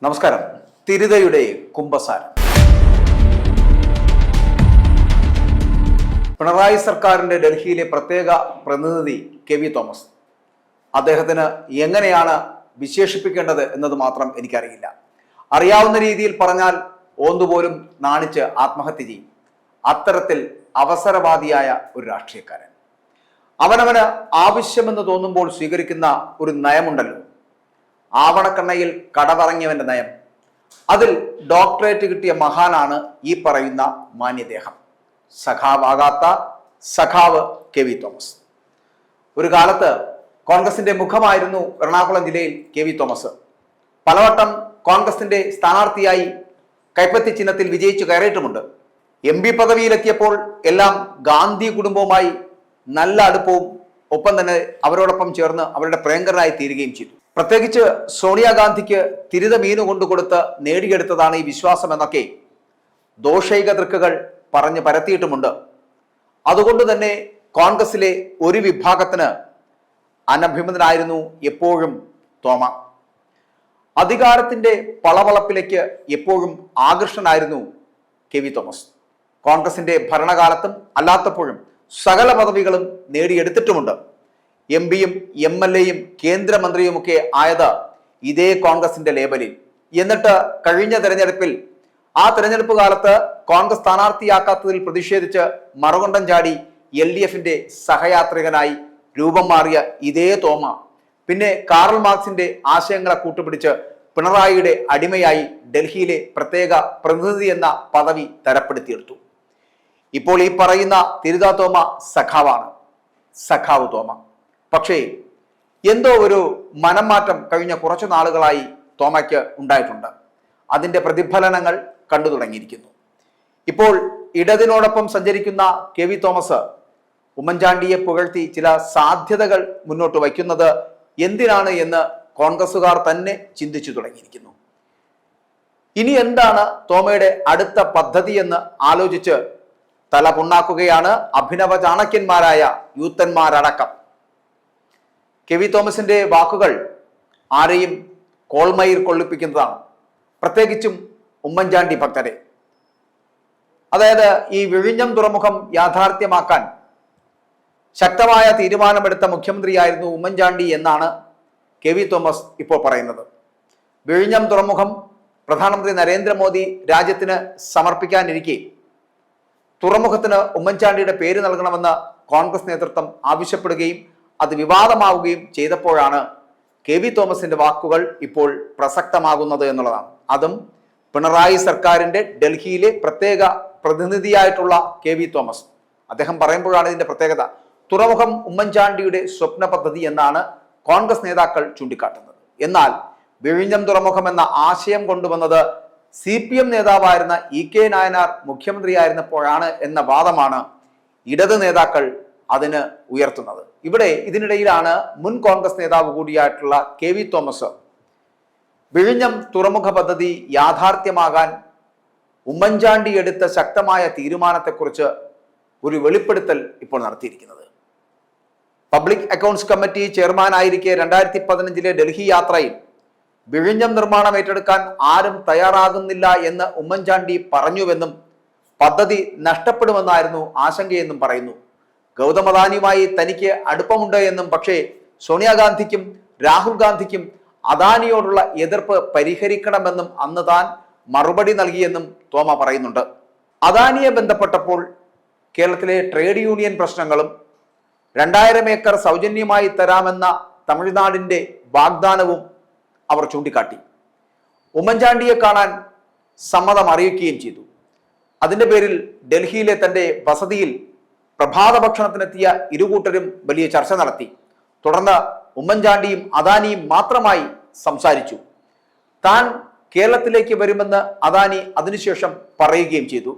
നമസ്കാരം. തിരുതയുടെ കുമ്പസാരം. പിണറായി സർക്കാരിന്റെ ഡൽഹിയിലെ പ്രത്യേക പ്രതിനിധി കെ.വി. തോമസ്, അദ്ദേഹത്തിന് എങ്ങനെയാണ് വിശേഷിപ്പിക്കേണ്ടത് എന്നത് മാത്രം എനിക്കറിയില്ല. അറിയാവുന്ന രീതിയിൽ പറഞ്ഞാൽ ഓന്തുപോലും നാണിച്ച് ആത്മഹത്യ ചെയ്യും. അത്തരത്തിൽ അവസരവാദിയായ ഒരു രാഷ്ട്രീയക്കാരൻ. അവനവന് ആവശ്യമെന്ന് തോന്നുമ്പോൾ സ്വീകരിക്കുന്ന ഒരു നയമുണ്ടല്ലോ, ആവണക്കണ്ണയിൽ കടപറങ്ങിയവന്റെ നയം. അതിൽ ഡോക്ടറേറ്റ് കിട്ടിയ മഹാനാണ് ഈ പറയുന്ന മാന്യദേഹം. സഖാവാകാത്ത സഖാവ് കെ.വി. തോമസ്. ഒരു കാലത്ത് കോൺഗ്രസിന്റെ മുഖമായിരുന്നു എറണാകുളം ജില്ലയിൽ കെ.വി. തോമസ്. പലവട്ടം കോൺഗ്രസിന്റെ സ്ഥാനാർത്ഥിയായി കൈപ്പത്തി ചിഹ്നത്തിൽ വിജയിച്ചു കയറിയിട്ടുമുണ്ട്. MP പദവിയിലെത്തിയപ്പോൾ എല്ലാം ഗാന്ധി കുടുംബവുമായി നല്ല അടുപ്പവും ഒപ്പം തന്നെ അവരോടൊപ്പം ചേർന്ന് അവരുടെ പ്രിയങ്കരനായി തീരുകയും ചെയ്തു. പ്രത്യേകിച്ച് സോണിയാഗാന്ധിക്ക് തിരുത മീനു കൊണ്ടുകൊടുത്ത് നേടിയെടുത്തതാണ് ഈ വിശ്വാസം എന്നൊക്കെ ദോഷൈക ദൃക്കുകൾ പറഞ്ഞ് പരത്തിയിട്ടുമുണ്ട്. അതുകൊണ്ട് തന്നെ കോൺഗ്രസിലെ ഒരു വിഭാഗത്തിന് അനഭിമതനായിരുന്നു എപ്പോഴും തോമ. അധികാരത്തിന്റെ പളവളപ്പിലേക്ക് എപ്പോഴും ആകർഷണനായിരുന്നു കെ.വി. തോമസ്. കോൺഗ്രസിന്റെ ഭരണകാലത്തും അല്ലാത്തപ്പോഴും സകല പദവികളും നേടിയെടുത്തിട്ടുമുണ്ട്. MP-യും MLA-യും കേന്ദ്രമന്ത്രിയുമൊക്കെ ആയത് ഇതേ കോൺഗ്രസിന്റെ ലേബലിൽ. എന്നിട്ട് കഴിഞ്ഞ തെരഞ്ഞെടുപ്പിൽ ആ തെരഞ്ഞെടുപ്പ് കാലത്ത് കോൺഗ്രസ് സ്ഥാനാർത്ഥിയാക്കാത്തതിൽ പ്രതിഷേധിച്ച് മറുകൊണ്ടം ചാടി LDF-ന്റെ സഹയാത്രികനായി രൂപം മാറിയ ഇതേ തോമ പിന്നെ കാറൽ മാർക്സിന്റെ ആശയങ്ങളെ കൂട്ടുപിടിച്ച് പിണറായിയുടെ അടിമയായി ഡൽഹിയിലെ പ്രത്യേക പ്രതിനിധി എന്ന പദവി തരപ്പെടുത്തിയെടുത്തു. ഇപ്പോൾ ഈ പറയുന്ന തിരുത തോമ സഖാവാണ്, സഖാവ് തോമ. പക്ഷേ എന്തോ ഒരു മനം മാറ്റം കഴിഞ്ഞ കുറച്ചു നാളുകളായി തോമയ്ക്ക് ഉണ്ടായിട്ടുണ്ട്. അതിന്റെ പ്രതിഫലനങ്ങൾ കണ്ടു തുടങ്ങിയിരിക്കുന്നു. ഇപ്പോൾ ഇടതിനോടൊപ്പം സഞ്ചരിക്കുന്ന കെ.വി. തോമസ് ഉമ്മൻചാണ്ടിയെ പുകഴ്ത്തി ചില സാധ്യതകൾ മുന്നോട്ട് വയ്ക്കുന്നത് എന്തിനാണ് എന്ന് കോൺഗ്രസുകാർ തന്നെ ചിന്തിച്ചു തുടങ്ങിയിരിക്കുന്നു. ഇനി എന്താണ് തോമയുടെ അടുത്ത പദ്ധതി എന്ന് ആലോചിച്ച് തല പുണ്ണാക്കുകയാണ് അഭിനവ ചാണക്യന്മാരായ യൂത്തന്മാരടക്കം. കെ.വി. തോമസിന്റെ വാക്കുകൾ ആരെയും കോൾമയിർ കൊള്ളിപ്പിക്കുന്നതാണ്, പ്രത്യേകിച്ചും ഉമ്മൻചാണ്ടി ഭക്തരെ. അതായത് ഈ വിഴിഞ്ഞം തുറമുഖം യാഥാർത്ഥ്യമാക്കാൻ ശക്തമായ തീരുമാനമെടുത്ത മുഖ്യമന്ത്രിയായിരുന്നു ഉമ്മൻചാണ്ടി എന്നാണ് കെ.വി. തോമസ് ഇപ്പോൾ പറയുന്നത്. വിഴിഞ്ഞം തുറമുഖം പ്രധാനമന്ത്രി നരേന്ദ്രമോദി രാജ്യത്തിന് സമർപ്പിക്കാനിരിക്കെ തുറമുഖത്തിന് ഉമ്മൻചാണ്ടിയുടെ പേര് നൽകണമെന്ന് കോൺഗ്രസ് നേതൃത്വം ആവശ്യപ്പെടുകയും അത് വിവാദമാവുകയും ചെയ്തപ്പോഴാണ് കെ.വി. തോമസിന്റെ വാക്കുകൾ ഇപ്പോൾ പ്രസക്തമാകുന്നത് എന്നുള്ളതാണ്. അതും പിണറായി സർക്കാരിന്റെ ഡൽഹിയിലെ പ്രത്യേക പ്രതിനിധിയായിട്ടുള്ള കെ.വി. തോമസ്. അദ്ദേഹം പറയുമ്പോഴാണ് ഇതിന്റെ പ്രത്യേകത. തുറമുഖം ഉമ്മൻചാണ്ടിയുടെ സ്വപ്ന പദ്ധതി എന്നാണ് കോൺഗ്രസ് നേതാക്കൾ ചൂണ്ടിക്കാട്ടുന്നത്. എന്നാൽ വിഴിഞ്ഞം തുറമുഖം എന്ന ആശയം കൊണ്ടുവന്നത് CPM നേതാവായിരുന്ന E.K. നായനാർ മുഖ്യമന്ത്രിയായിരുന്നപ്പോഴാണ് എന്ന വാദമാണ് ഇടത് നേതാക്കൾ അതിന് ഉയർത്തുന്നത്. ഇവിടെ ഇതിനിടയിലാണ് മുൻ കോൺഗ്രസ് നേതാവ് കൂടിയായിട്ടുള്ള കെ.വി. തോമസ് വിഴിഞ്ഞം തുറമുഖ പദ്ധതി യാഥാർത്ഥ്യമാകാൻ ഉമ്മൻചാണ്ടി എടുത്ത ശക്തമായ തീരുമാനത്തെക്കുറിച്ച് ഒരു വെളിപ്പെടുത്തൽ ഇപ്പോൾ നടത്തിയിരിക്കുന്നത്. പബ്ലിക് അക്കൗണ്ട്സ് കമ്മിറ്റി ചെയർമാനായിരിക്കെ 2015 ഡൽഹി യാത്രയിൽ വിഴിഞ്ഞം നിർമ്മാണം ഏറ്റെടുക്കാൻ ആരും തയ്യാറാകുന്നില്ല എന്ന് ഉമ്മൻചാണ്ടി പറഞ്ഞുവെന്നും പദ്ധതി നഷ്ടപ്പെടുമെന്നായിരുന്നു ആശങ്കയെന്നും പറയുന്നു. ഗൗതം അദാനിയുമായി തനിക്ക് അടുപ്പമുണ്ട് എന്നും പക്ഷേ സോണിയാഗാന്ധിക്കും രാഹുൽ ഗാന്ധിക്കും അദാനിയോടുള്ള എതിർപ്പ് പരിഹരിക്കണമെന്നും അന്ന് താൻ മറുപടി നൽകിയെന്നും തോമ പറയുന്നുണ്ട്. അദാനിയെ ബന്ധപ്പെട്ടപ്പോൾ കേരളത്തിലെ ട്രേഡ് യൂണിയൻ പ്രശ്നങ്ങളും 2000 ഏക്കർ സൗജന്യമായി തരാമെന്ന തമിഴ്നാടിന്റെ വാഗ്ദാനവും അവർ ചൂണ്ടിക്കാട്ടി. ഉമ്മൻചാണ്ടിയെ കാണാൻ സമ്മതം അറിയിക്കുകയും ചെയ്തു. അതിന്റെ പേരിൽ ഡൽഹിയിലെ തന്റെ വസതിയിൽ പ്രഭാത ഭക്ഷണത്തിനെത്തിയ ഇരുകൂട്ടരും വലിയ ചർച്ച നടത്തി. തുടർന്ന് ഉമ്മൻചാണ്ടിയും അദാനിയും മാത്രമായി സംസാരിച്ചു. താൻ കേരളത്തിലേക്ക് വരുമെന്ന് അദാനി അതിനുശേഷം പറയുകയും ചെയ്തു.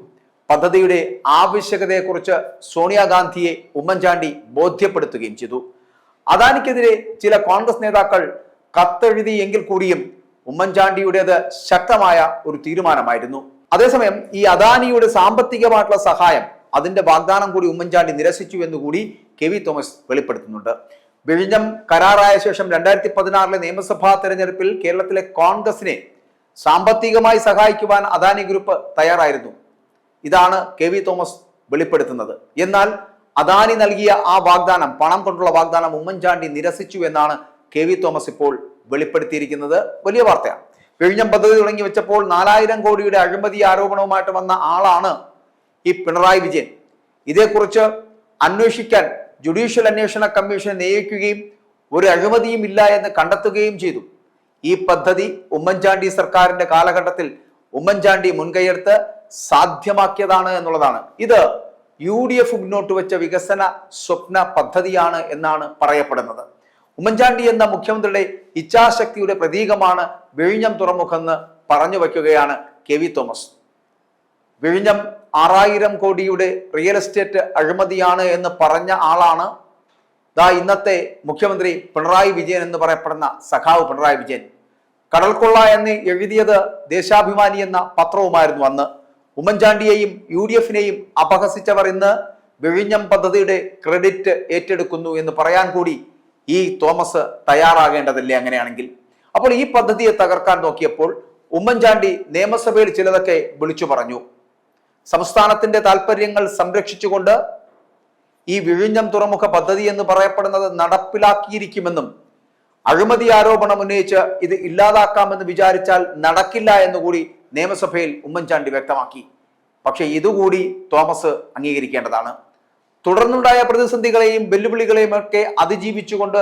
പദ്ധതിയുടെ ആവശ്യകതയെക്കുറിച്ച് സോണിയാഗാന്ധിയെ ഉമ്മൻചാണ്ടി ബോധ്യപ്പെടുത്തുകയും ചെയ്തു. അദാനിക്കെതിരെ ചില കോൺഗ്രസ് നേതാക്കൾ കത്തെഴുതിയെങ്കിൽ കൂടിയും ഉമ്മൻചാണ്ടിയുടേത് ശക്തമായ ഒരു തീരുമാനമായിരുന്നു. അതേസമയം ഈ അദാനിയുടെ സാമ്പത്തികമായിട്ടുള്ള സഹായം, അതിന്റെ വാഗ്ദാനം കൂടി ഉമ്മൻചാണ്ടി നിരസിച്ചു എന്നുകൂടി കെ.വി. തോമസ് വെളിപ്പെടുത്തുന്നുണ്ട്. വിഴിഞ്ഞം കരാറായ ശേഷം 2016 നിയമസഭാ തെരഞ്ഞെടുപ്പിൽ കേരളത്തിലെ കോൺഗ്രസിനെ സാമ്പത്തികമായി സഹായിക്കുവാൻ അദാനി ഗ്രൂപ്പ് തയ്യാറായിരുന്നു. ഇതാണ് കെ വി തോമസ് വെളിപ്പെടുത്തുന്നത്. എന്നാൽ അദാനി നൽകിയ ആ വാഗ്ദാനം, പണം കൊണ്ടുള്ള വാഗ്ദാനം ഉമ്മൻചാണ്ടി നിരസിച്ചു എന്നാണ് കെ വി തോമസ് ഇപ്പോൾ വെളിപ്പെടുത്തിയിരിക്കുന്നത്. വലിയ വാർത്തയാണ്. വിഴിഞ്ഞം പദ്ധതി തുടങ്ങി വെച്ചപ്പോൾ 4000 കോടിയുടെ അഴിമതി ആരോപണവുമായിട്ട് വന്ന ആളാണ് ഈ പിണറായി വിജയൻ. ഇതേക്കുറിച്ച് അന്വേഷിക്കാൻ ജുഡീഷ്യൽ അന്വേഷണ കമ്മീഷനെ നിയോഗിക്കുകയും ഒരു അഴിമതിയും ഇല്ല എന്ന് കണ്ടെത്തുകയും ചെയ്തു. ഈ പദ്ധതി ഉമ്മൻചാണ്ടി സർക്കാരിന്റെ കാലഘട്ടത്തിൽ ഉമ്മൻചാണ്ടി മുൻകൈയെടുത്ത് സാധ്യമാക്കിയതാണ് എന്നുള്ളതാണ്. ഇത് UDF മുന്നോട്ട് വെച്ച വികസന സ്വപ്ന പദ്ധതിയാണ് എന്നാണ് പറയപ്പെടുന്നത്. ഉമ്മൻചാണ്ടി എന്ന മുഖ്യമന്ത്രിയുടെ ഇച്ഛാശക്തിയുടെ പ്രതീകമാണ് വിഴിഞ്ഞം തുറമുഖമെന്ന് പറഞ്ഞു വയ്ക്കുകയാണ് കെ വി തോമസ്. വിഴിഞ്ഞം 6000 കോടിയുടെ റിയൽ എസ്റ്റേറ്റ് അഴിമതിയാണ് എന്ന് പറഞ്ഞ ആളാണ് ഇന്നത്തെ മുഖ്യമന്ത്രി പിണറായി വിജയൻ എന്ന് പറയപ്പെടുന്ന സഖാവ് പിണറായി വിജയൻ. കടൽക്കൊള്ള എന്ന് എഴുതിയത് ദേശാഭിമാനി എന്ന പത്രവുമായിരുന്നു അന്ന്. ഉമ്മൻചാണ്ടിയെയും UDFനെയും അപഹസിച്ചവർ ഇന്ന് വിഴിഞ്ഞം പദ്ധതിയുടെ ക്രെഡിറ്റ് ഏറ്റെടുക്കുന്നു എന്ന് പറയാൻ കൂടി ഈ തോമസ് തയ്യാറാകേണ്ടതല്ലേ അങ്ങനെയാണെങ്കിൽ? അപ്പോൾ ഈ പദ്ധതിയെ തകർക്കാൻ നോക്കിയപ്പോൾ ഉമ്മൻചാണ്ടി നിയമസഭയിൽ ചിലതൊക്കെ വിളിച്ചു പറഞ്ഞു. സംസ്ഥാനത്തിന്റെ താല്പര്യങ്ങൾ സംരക്ഷിച്ചുകൊണ്ട് ഈ വിഴിഞ്ഞം തുറമുഖ പദ്ധതി എന്ന് പറയപ്പെടുന്നത് നടപ്പിലാക്കിയിരിക്കുമെന്നും അഴിമതി ആരോപണം ഉന്നയിച്ച് ഇത് ഇല്ലാതാക്കാമെന്ന് വിചാരിച്ചാൽ നടക്കില്ല എന്നുകൂടി നിയമസഭയിൽ ഉമ്മൻചാണ്ടി വ്യക്തമാക്കി. പക്ഷെ ഇതുകൂടി തോമസ് അംഗീകരിക്കേണ്ടതാണ്. തുടർന്നുണ്ടായ പ്രതിസന്ധികളെയും വെല്ലുവിളികളെയും ഒക്കെ അതിജീവിച്ചുകൊണ്ട്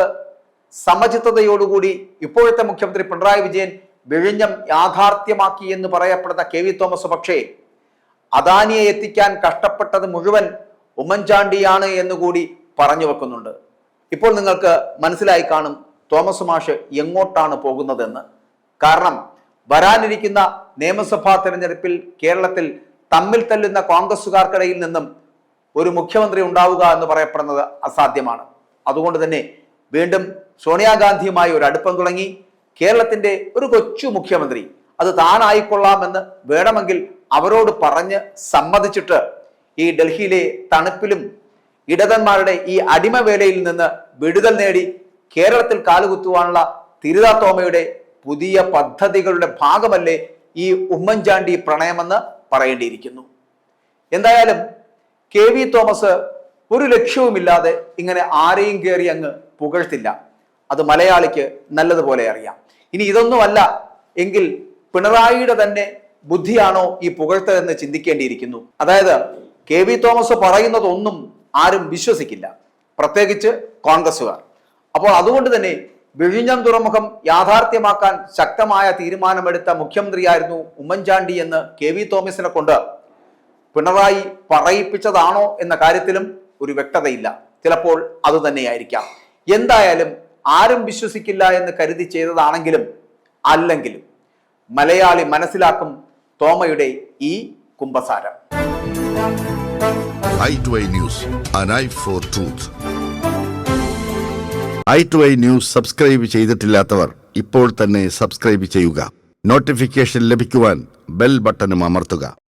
സമചിത്തതയോടുകൂടി ഇപ്പോഴത്തെ മുഖ്യമന്ത്രി പിണറായി വിജയൻ വിഴിഞ്ഞം യാഥാർത്ഥ്യമാക്കി എന്ന് പറയപ്പെടുന്ന കെ വി തോമസ് പക്ഷേ അദാനിയെ എത്തിക്കാൻ കഷ്ടപ്പെട്ടത് മുഴുവൻ ഉമ്മൻചാണ്ടിയാണ് എന്നുകൂടി പറഞ്ഞു വെക്കുന്നുണ്ട്. ഇപ്പോൾ നിങ്ങൾക്ക് മനസ്സിലായി കാണും തോമസ് മാഷ് എങ്ങോട്ടാണ് പോകുന്നതെന്ന്. കാരണം വരാനിരിക്കുന്ന നിയമസഭാ തെരഞ്ഞെടുപ്പിൽ കേരളത്തിൽ തമ്മിൽ തല്ലുന്ന കോൺഗ്രസുകാർക്കിടയിൽ നിന്നും ഒരു മുഖ്യമന്ത്രി ഉണ്ടാവുക എന്ന് പറയപ്പെടുന്നത് അസാധ്യമാണ്. അതുകൊണ്ട് തന്നെ വീണ്ടും സോണിയാഗാന്ധിയുമായി ഒരു അടുപ്പം തുടങ്ങി കേരളത്തിന്റെ ഒരു കൊച്ചു മുഖ്യമന്ത്രി അത് താനായിക്കൊള്ളാമെന്ന് വേണമെങ്കിൽ അവരോട് പറഞ്ഞ് സമ്മതിച്ചിട്ട് ഈ ഡൽഹിയിലെ തണുപ്പിലും ഇടതന്മാരുടെ ഈ അടിമവേലയിൽ നിന്ന് വിടുതൽ നേടി കേരളത്തിൽ കാലുകുത്തുവാനുള്ള തിരുതാ തോമയുടെ പുതിയ പദ്ധതികളുടെ ഭാഗമല്ലേ ഈ ഉമ്മൻചാണ്ടി പ്രണയമെന്ന് പറയേണ്ടിയിരിക്കുന്നു. എന്തായാലും കെ വി തോമസ് ഒരു ലക്ഷ്യവുമില്ലാതെ ഇങ്ങനെ ആരെയും കയറി അങ്ങ് പുകഴ്ത്തില്ല. അത് മലയാളിക്ക് നല്ലതുപോലെ അറിയാം. ഇനി ഇതൊന്നുമല്ല എങ്കിൽ പിണറായിയുടെ തന്നെ ബുദ്ധിയാണോ ഈ പുകഴ്ത്തതെന്ന് ചിന്തിക്കേണ്ടിയിരിക്കുന്നു. അതായത് കെ വി തോമസ് പറയുന്നതൊന്നും ആരും വിശ്വസിക്കില്ല, പ്രത്യേകിച്ച് കോൺഗ്രസുകാർ. അപ്പോൾ അതുകൊണ്ട് തന്നെ വിഴിഞ്ഞം തുറമുഖം യാഥാർത്ഥ്യമാക്കാൻ ശക്തമായ തീരുമാനമെടുത്ത മുഖ്യമന്ത്രിയായിരുന്നു ഉമ്മൻചാണ്ടി എന്ന് കെ വി തോമസിനെ കൊണ്ട് പിണറായി പറയിപ്പിച്ചതാണോ എന്ന കാര്യത്തിലും ഒരു വ്യക്തതയില്ല. ചിലപ്പോൾ അത് തന്നെയായിരിക്കാം. എന്തായാലും ആരും വിശ്വസിക്കില്ല എന്ന് കരുതി ചെയ്തതാണെങ്കിലും അല്ലെങ്കിലും മലയാളി മനസ്സിലാക്കും തോമയുടെ ഈ കുമ്പസാരം. i2i News, an eye for truth. i2i News subscribe ചെയ്തിട്ടില്ലാത്തവർ ഇപ്പോൾ തന്നെ സബ്സ്ക്രൈബ് ചെയ്യുക. നോട്ടിഫിക്കേഷൻ ലഭിക്കുവാൻ ബെൽ ബട്ടണും അമർത്തുക.